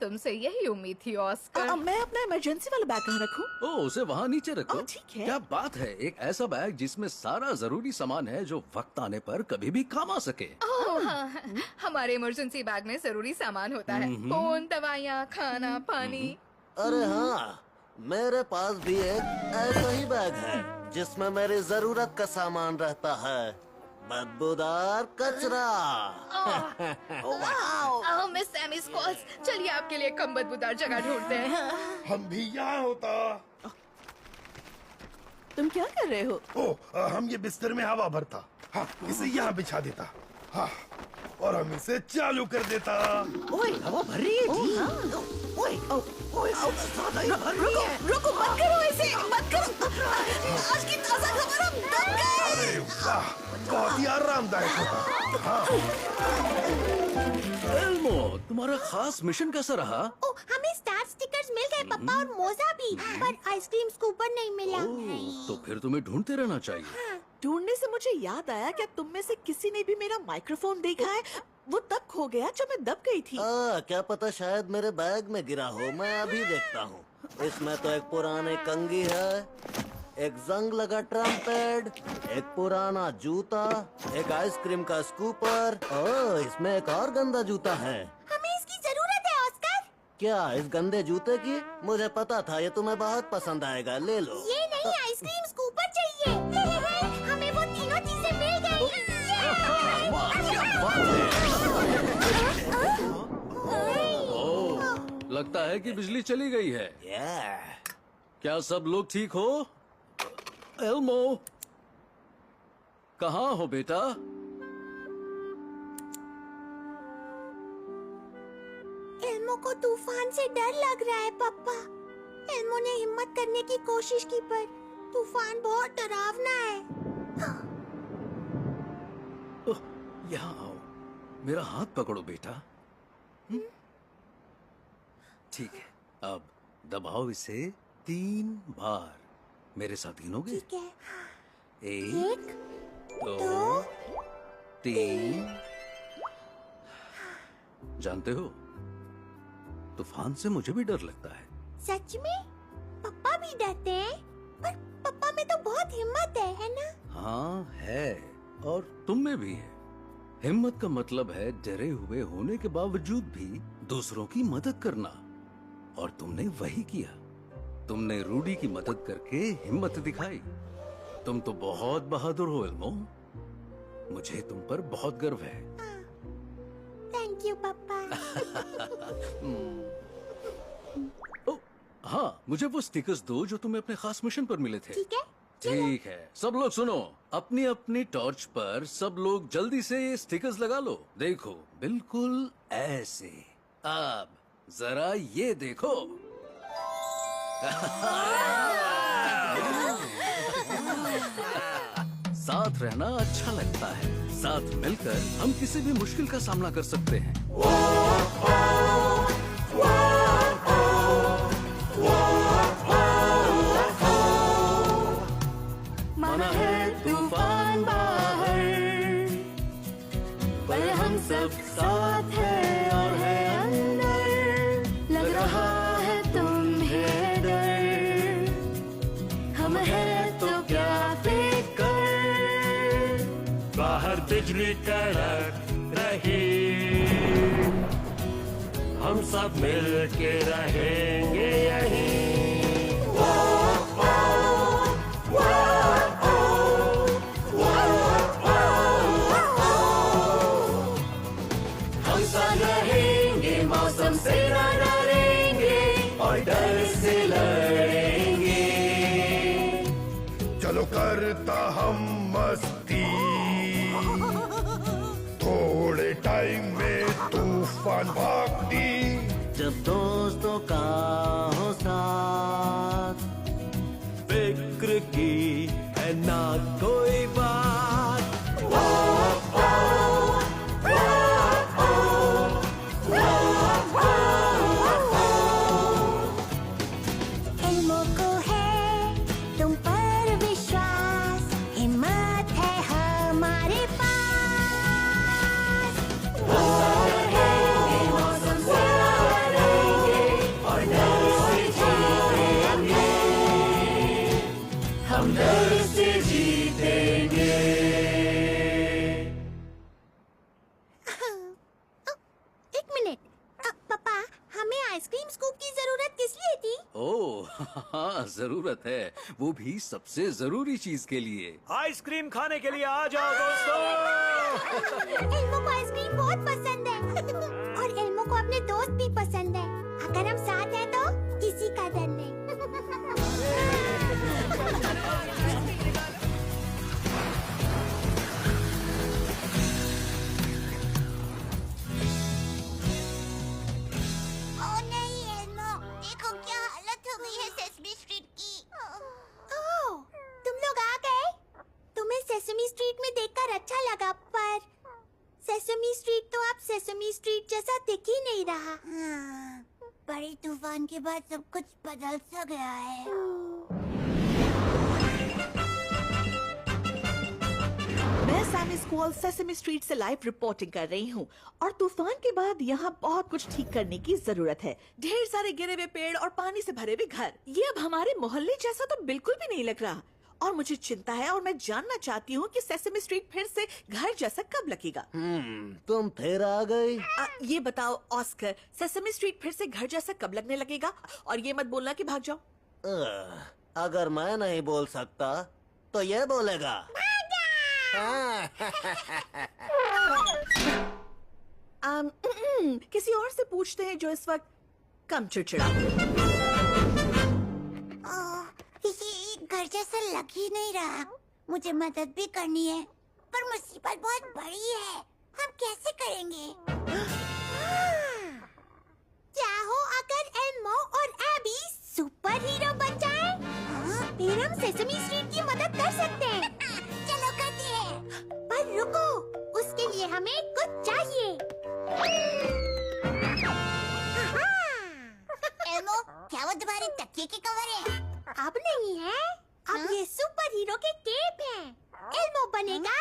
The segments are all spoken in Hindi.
तुमसे यही उम्मीद थी ऑस्कर। मैं अपना इमरजेंसी वाला बैग कहाँ रखूं? ओ, उसे वहाँ नीचे रखो। ठीक है। क्या बात है, एक ऐसा बैग जिसमें सारा जरूरी सामान है जो वक्त आने पर कभी भी काम आ सके। हाँ, हमारे इमरजेंसी बैग में जरूरी सामान होता है, फोन, दवाइयाँ, खाना, पानी। अरे हाँ, मेरे पास भी एक ऐसा ही बैग है जिसमें मेरी जरूरत का सामान रहता है, बदबूदार कचरा। मिस एमी स्कॉल्स, चलिए आपके लिए कम बदबूदार जगह ढूंढते हैं। हम भी यहाँ होता। तुम क्या कर रहे हो? हम ये बिस्तर में हवा भरता, हाँ, इसे यहाँ बिछा देता, हाँ, और हम इसे चालू कर देता। ओए, हवा भर रही है जी। ओए, ओए, ज्यादा ही भर रही है। रुको, मत करो ऐसे, मत करो। आज की ताजा खबर, हम दब गए। अरे वाह, बहुत ही आरामदायक होता। हाँ। एल्मो, तुम्हारा खास मिशन कैसा रहा? हमें स्टार स्टिकर्स मिल गए पापा, और मोजा भी, पर आइसक्रीम स्कूपर नहीं मिला। तो फिर तुम्हें ढूंढते रहना चाहिए। ढूंढने से मुझे याद आया, क्या तुम में से किसी ने भी मेरा माइक्रोफोन देखा है? वो तब खो गया जब मैं दब गई थी। क्या पता शायद मेरे बैग में गिरा हो, मैं अभी देखता हूँ। इसमें तो एक पुरानी कंघी है, एक जंग लगा ट्रम्पेट, एक पुराना जूता, एक आइसक्रीम का स्कूपर, इसमें एक और गंदा जूता है। हमें इसकी जरूरत है ऑस्कर। क्या इस गंदे जूते की? मुझे पता था ये तुम्हें बहुत पसंद आएगा, ले लो। ये नहीं, आइसक्रीम स्कूपर चाहिए। हमें वो तीनों चीजें मिल गई। लगता है कि बिजली चली गई है। क्या सब लोग ठीक हो? एल्मो, कहाँ हो बेटा? एल्मो को तूफान से डर लग रहा है पापा। एल्मो ने हिम्मत करने की कोशिश की, पर तूफान बहुत डरावना है। यहाँ आओ, मेरा हाथ पकड़ो बेटा। ठीक है, अब दबाओ इसे 3 बार। मेरे साथ गिनोगे? ठीक है। 1, 2, 3। जानते हो, तूफान से मुझे भी डर लगता है। सच में? पापा भी डरते हैं? पर पापा में तो बहुत हिम्मत है ना? हाँ है, और तुम में भी है। हिम्मत का मतलब है डरे हुए होने के बावजूद भी दूसरों की मदद करना, और तुमने वही किया। तुमने रूडी की मदद करके हिम्मत दिखाई। तुम तो बहुत बहादुर हो एल्मो। मुझे तुम पर बहुत गर्व है। थैंक यू पापा। हाँ, मुझे वो स्टिकर्स दो जो तुम्हें अपने खास मिशन पर मिले थे। ठीक है। ठीक है, सब लोग सुनो, अपनी अपनी टॉर्च पर सब लोग जल्दी से ये स्टिकर्स लगा लो। देखो, बिल्कुल ऐसे। अब जरा ये देखो। साथ रहना अच्छा लगता है। साथ मिलकर हम किसी भी मुश्किल का सामना कर सकते हैं। माना है तूफान बाहर, पर हम सब साथ हैं और है अंदर। लग रहा है तुम्हें डर, हम हैं तो क्या फिकर। बाहर बिजली कड़क रही, हम सब मिल के रहेंगे यहीं। मौसम से न डरेंगे और डर से लड़ेंगे। चलो करता हम मस्ती, थोड़े टाइम में तूफान भागती। जब दोस्तों का हो साथ, फिक्र की है ना कोई बात। एल्मो को है तुम पर विश्वास, हिम्मत है हमारे पास। मौसम से आइसक्रीम स्कूप की जरूरत किस लिए थी? ओह हाँ, जरूरत है, वो भी सबसे जरूरी चीज के लिए। आइसक्रीम खाने के लिए आ जाओ दोस्तों। एल्मो को आइसक्रीम बहुत पसंद है और एल्मो को अपने दोस्त भी पसंद है। अगर हम साथ हैं तो किसी का डर नहीं। ओह नहीं एल्मो, देखो क्या हालत हो गई है सेसमी स्ट्रीट की। ओह, तुम लोग आ गए? तुम्हें सेसमी स्ट्रीट में देखकर अच्छा लगा, पर सेसमी स्ट्रीट तो अब सेसमी स्ट्रीट जैसा दिख ही नहीं रहा। बड़े तूफान के बाद सब कुछ बदल सा गया है। मैं सैमी स्क्वॉल सेसमी स्ट्रीट से लाइव रिपोर्टिंग कर रही हूँ और तूफान के बाद यहाँ बहुत कुछ ठीक करने की जरूरत है। ढेर सारे गिरे हुए पेड़ और पानी से भरे हुए घर, ये अब हमारे मोहल्ले जैसा तो बिल्कुल भी नहीं लग रहा और मुझे चिंता है और मैं जानना चाहती हूँ कि सेसमी स्ट्रीट फिर से घर जैसा कब लगेगा। तुम फिर आ गई। ये बताओ ऑस्कर, सेसमी स्ट्रीट फिर से घर जैसा कब लगने लगेगा? और ये मत बोलना कि भाग जाओ। अगर मैं नहीं बोल सकता तो ये बोलेगा। किसी और से पूछते हैं जो इस वक्त कम चिड़चिड़ा हो। ये घर जैसा लग ही नहीं रहा। मुझे मदद भी करनी है, पर मुसीबत बहुत बड़ी है। हम कैसे करेंगे? क्या हो अगर एल्मो और एबी सुपर हीरो बन जाए? फिर हम सेसमी स्ट्रीट की मदद कर सकते हैं। चलो करते हैं। पर रुको, उसके लिए हमें कुछ चाहिए। एल्मो, क्या वो तुम्हारे तकिए के कवर है? अब नहीं है, अब ये सुपर हीरो के केप हैं। एल्मो बनेगा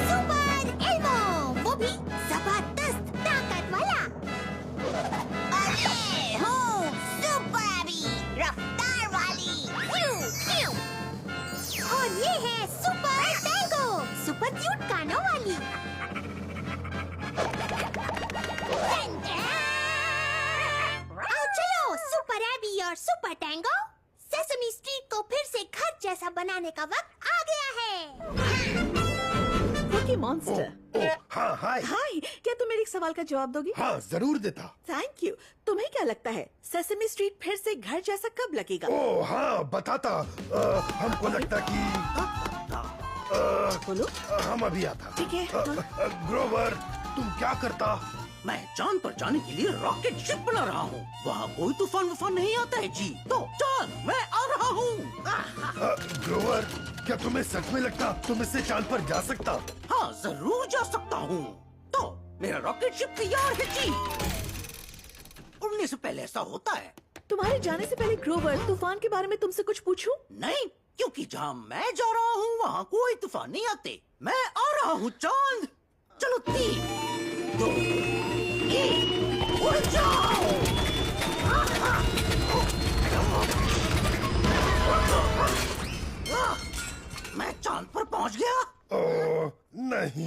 सुपर एल्मो, वो भी जबरदस्त ताकत वाला। अरे हूँ सुपर एबी, रफ्तार वाली। और ये है सुपर टैंगो, सुपर क्यूट कानों वाली। आओ चलो, सुपर एबी और सुपर टैंगो, सेसमी स्ट्रीट को फिर से घर जैसा बनाने का वक्त आ गया है। Cookie monster. हाँ हाय। हाय, क्या तुम मेरे एक सवाल का जवाब दोगी? हाँ जरूर देता। Thank you. तुम्हें क्या लगता है सेसमी स्ट्रीट फिर से घर जैसा कब लगेगा? ओह हाँ बताता। हमको लगता कि बोलो। हम अभी आता। ठीक है। ग्रोवर, तुम क्या करता? मैं चांद पर जाने के लिए रॉकेट शिप बना रहा हूँ। वहाँ कोई तूफान वूफान नहीं आता है जी। तो चल, मैं आ रहा हूँ। ग्रोवर, क्या तुम्हें सच में लगता तुम इससे चांद पर जा सकता? हाँ जरूर जा सकता हूँ। तो मेरा रॉकेट शिप तैयार है जी। उड़ने से पहले ऐसा होता है। तुम्हारे जाने से पहले ग्रोवर, तूफान के बारे में तुमसे कुछ पूछूं? नहीं, क्योंकि जहाँ मैं जा रहा हूँ वहाँ कोई तूफान नहीं आते। मैं आ रहा हूँ चांद। चलो 3, 2, 1, उड़ जाओ। मैं चांद पर पहुँच गया। ओह नहीं।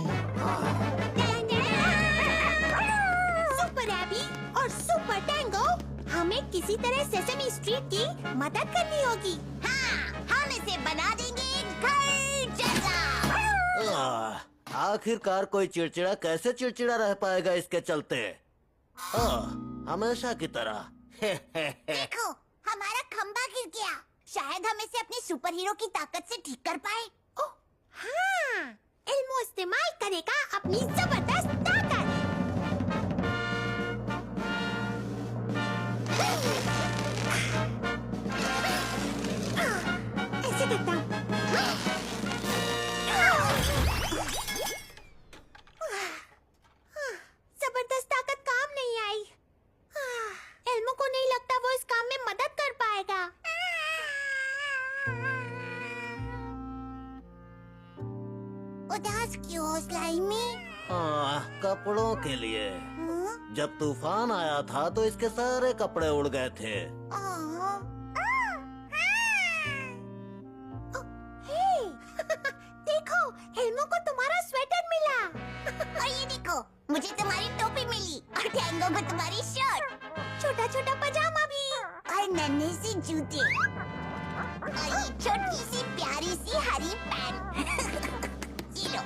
सुपर एबी और सुपर टैंगो, हमें किसी तरह सेसमी स्ट्रीट की मदद करनी होगी। हाँ, हम इसे बना देंगे घर जैसा। आखिरकार कोई चिड़चिड़ा कैसे चिड़चिड़ा रह पाएगा इसके चलते? हमेशा की तरह। देखो, हमारा खंबा गिर गया। शायद हम इसे अपनी सुपर हीरो की ताकत से ठीक कर पाए। ओह हाँ, एल्मो इस्तेमाल करेगा अपनी जबरदस्त ताकत। ऐसे करता हूँ। जबरदस्त ताकत काम नहीं आई। एल्मो को नहीं लगता वो इस काम में मदद कर पाएगा। उदास क्यों हो स्लाइमी? कपड़ों के लिए। जब तूफान आया था तो इसके सारे कपड़े उड़ गए थे। देखो, एल्मो को तुम्हारा स्वेटर मिला। और ये देखो, मुझे तुम्हारी टोपी मिली और टैंगो को तुम्हारी शर्ट, छोटा छोटा पजामा भी और नन्हे से जूते और ये छोटी सी प्यारी सी हरी पैंट। ये लो।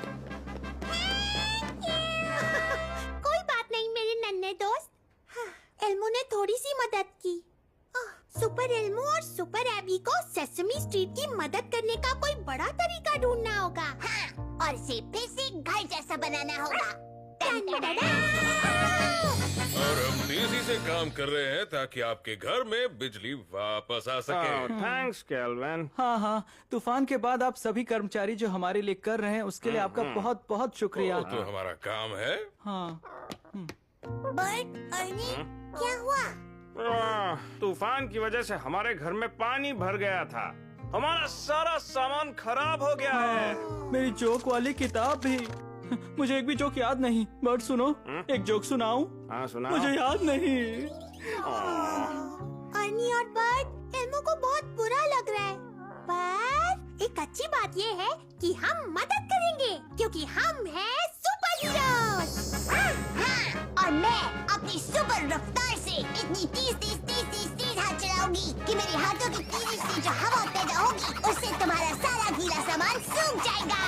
कोई बात नहीं मेरे नन्हे दोस्त। एल्मो ने थोड़ी सी मदद की। सुपर एल्मो और सुपर एबी को सेसमी स्ट्रीट की मदद करने का कोई बड़ा तरीका ढूंढना होगा। हाँ, और इसे फिर से घर जैसा बनाना होगा। और हम तेजी से काम कर रहे हैं ताकि आपके घर में बिजली वापस आ सके। Thanks kelvin. हाँ हाँ, तूफान के बाद आप सभी कर्मचारी जो हमारे लिए कर रहे हैं उसके लिए आपका बहुत बहुत शुक्रिया। वो तो हमारा काम है। हाँ। बर्ट, अर्नी, क्या हुआ? तूफान की वजह से हमारे घर में पानी भर गया था। हमारा सारा सामान खराब हो गया है। मेरी जोक वाली किताब भी। मुझे एक भी जोक याद नहीं। बर्ड सुनो, एक जोक सुनाऊं? हाँ सुना। मुझे याद नहीं। अर्नी और बर्ट, एल्मो को बहुत बुरा लग रहा है। पर एक अच्छी बात ये है कि हम मदद करेंगे क्योंकि हम हैं सुपर हीरोज। और मैं अपनी सुपर रफ्तार से इतनी तेज हाथ चलाऊंगी कि मेरे हाथों की तेजी से जो हवा पैदा होगी उससे तुम्हारा सारा गीला सामान सूख जाएगा।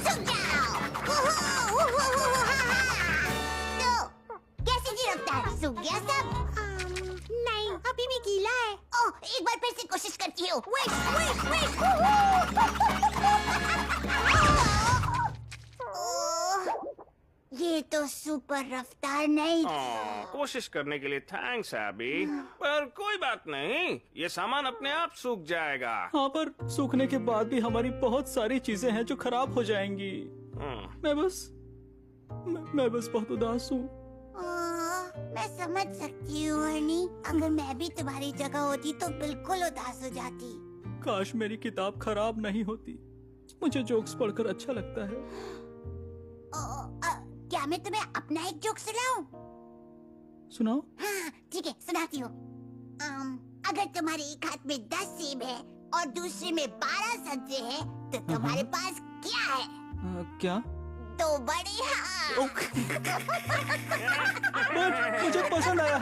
सूख जाओ। तो कैसी थी रफ्तार? सूख गया सब? नहीं, अभी भी गीला है। ओह, एक बार फिर से कोशिश करती हूँ। ये तो सुपर रफ्तार नहीं। कोशिश करने के लिए थैंक्स एबी, पर कोई बात नहीं, ये सामान अपने आप सूख जाएगा। हाँ, पर सूखने के बाद भी हमारी बहुत सारी चीजें हैं जो खराब हो जाएंगी। मैं बस बहुत उदास हूँ। मैं समझ सकती हूँ अर्नी। अगर मैं भी तुम्हारी जगह होती तो बिल्कुल उदास हो जाती। काश मेरी किताब खराब नहीं होती। मुझे जोक्स पढ़कर अच्छा लगता है। क्या मैं तुम्हें अपना एक जोक सुनाऊं? सुनाओ। हाँ, ठीक है, सुनाती हूँ। अगर तुम्हारे एक हाथ में 10 सेब है और दूसरे में 12 संतरे हैं, तो तुम्हारे पास क्या है? क्या? 2 बड़े हाथ। मुझे पसंद आया।